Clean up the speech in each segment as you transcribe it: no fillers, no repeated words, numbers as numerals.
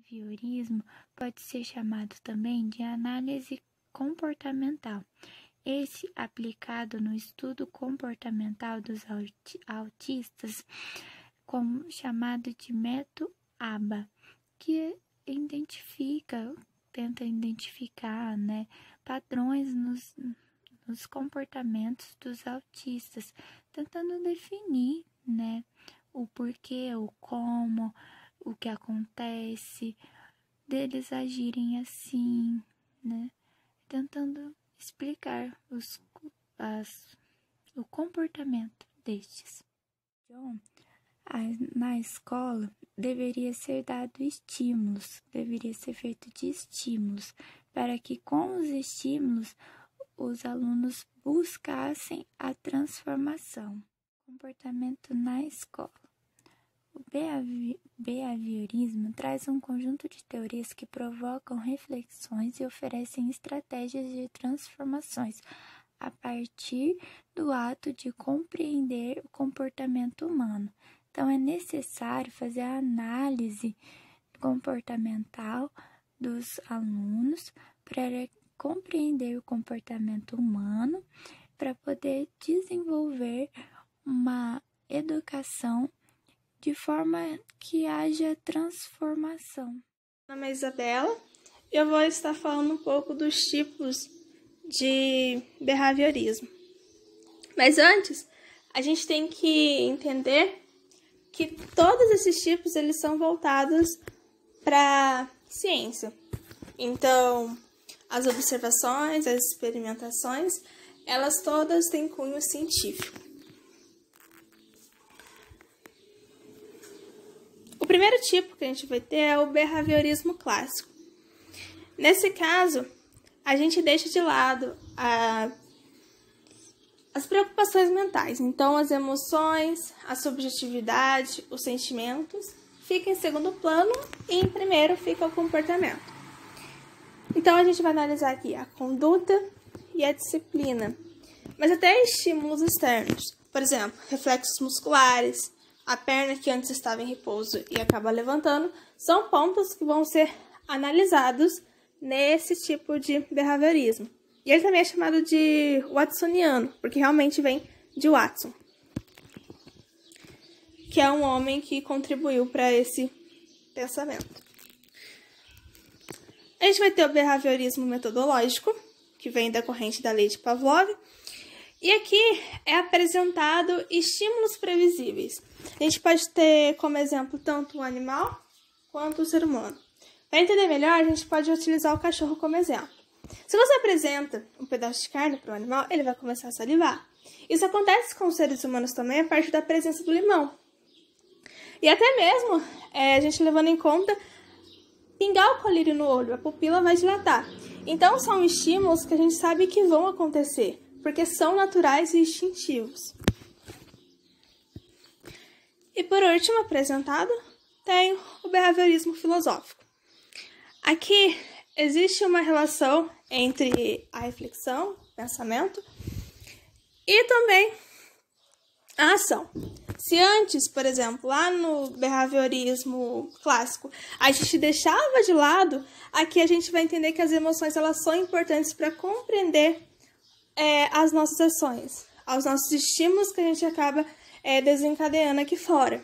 Behaviorismo pode ser chamado também de análise comportamental. Esse aplicado no estudo comportamental dos autistas, como chamado de método ABA, que tenta identificar, padrões nos comportamentos dos autistas, tentando definir, o porquê, o como, o que acontece, deles agirem assim, tentando explicar o comportamento destes. John, na escola deveria ser feito de estímulos, para que com os estímulos os alunos buscassem a transformação. Comportamento na escola. O behaviorismo traz um conjunto de teorias que provocam reflexões e oferecem estratégias de transformações a partir do ato de compreender o comportamento humano. Então, é necessário fazer a análise comportamental dos alunos para compreender o comportamento humano, para poder desenvolver uma educação de forma que haja transformação. Meu nome é Isabela e eu vou estar falando um pouco dos tipos de behaviorismo. Mas antes, a gente tem que entender que todos esses tipos eles são voltados para ciência. Então, as observações, as experimentações, elas todas têm cunho científico. O primeiro tipo que a gente vai ter é o behaviorismo clássico. Nesse caso, a gente deixa de lado as preocupações mentais. Então, as emoções, a subjetividade, os sentimentos ficam em segundo plano e em primeiro fica o comportamento. Então, a gente vai analisar aqui a conduta e a disciplina, mas até estímulos externos. Por exemplo, reflexos musculares, a perna que antes estava em repouso e acaba levantando, são pontos que vão ser analisados nesse tipo de behaviorismo. E ele também é chamado de watsoniano, porque realmente vem de Watson, que é um homem que contribuiu para esse pensamento. A gente vai ter o behaviorismo metodológico, que vem da corrente da lei de Pavlov, e aqui é apresentado estímulos previsíveis. A gente pode ter como exemplo tanto o animal quanto o ser humano. Para entender melhor, a gente pode utilizar o cachorro como exemplo. Se você apresenta um pedaço de carne para o animal, ele vai começar a salivar. Isso acontece com os seres humanos também a partir da presença do limão. E até mesmo, a gente levando em conta, pingar o colírio no olho, a pupila vai dilatar. Então, são estímulos que a gente sabe que vão acontecer, porque são naturais e instintivos. E por último, apresentado, tem o behaviorismo filosófico. Aqui existe uma relação entre a reflexão, o pensamento, e também a ação. Se antes, por exemplo, lá no behaviorismo clássico, a gente deixava de lado, aqui a gente vai entender que as emoções elas são importantes para compreender as nossas ações, aos nossos estímulos que a gente acaba desencadeando aqui fora.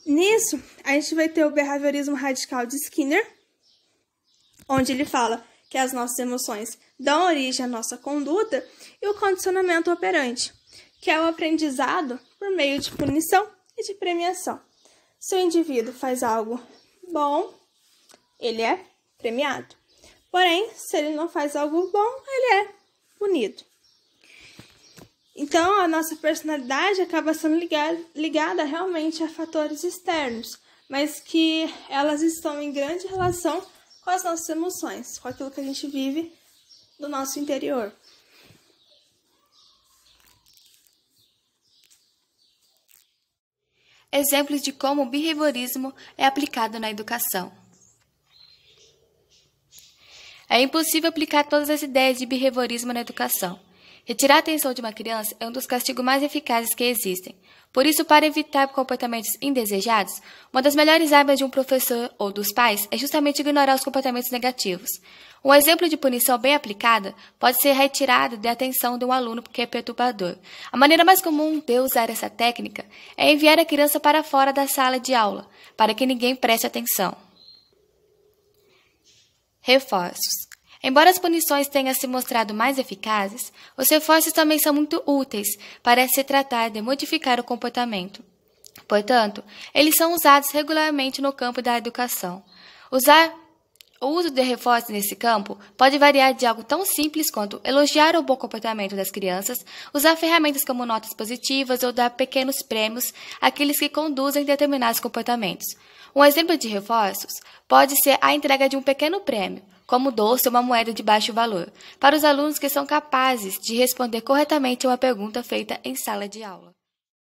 Nisso, a gente vai ter o behaviorismo radical de Skinner, onde ele fala que as nossas emoções dão origem à nossa conduta, e o condicionamento operante, que é o aprendizado por meio de punição e de premiação. Se o indivíduo faz algo bom, ele é premiado. Porém, se ele não faz algo bom, ele é punido. Então, a nossa personalidade acaba sendo ligada realmente a fatores externos, mas que elas estão em grande relação com as nossas emoções, com aquilo que a gente vive do nosso interior. Exemplos de como o behaviorismo é aplicado na educação. É impossível aplicar todas as ideias de behaviorismo na educação. Retirar a atenção de uma criança é um dos castigos mais eficazes que existem. Por isso, para evitar comportamentos indesejados, uma das melhores armas de um professor ou dos pais é justamente ignorar os comportamentos negativos. Um exemplo de punição bem aplicada pode ser a retirada de atenção de um aluno que é perturbador. A maneira mais comum de usar essa técnica é enviar a criança para fora da sala de aula, para que ninguém preste atenção. Reforços. Embora as punições tenham se mostrado mais eficazes, os reforços também são muito úteis para se tratar de modificar o comportamento. Portanto, eles são usados regularmente no campo da educação. O uso de reforços nesse campo pode variar de algo tão simples quanto elogiar o bom comportamento das crianças, usar ferramentas como notas positivas ou dar pequenos prêmios àqueles que conduzem determinados comportamentos. Um exemplo de reforços pode ser a entrega de um pequeno prêmio, como doce ou uma moeda de baixo valor, para os alunos que são capazes de responder corretamente a uma pergunta feita em sala de aula.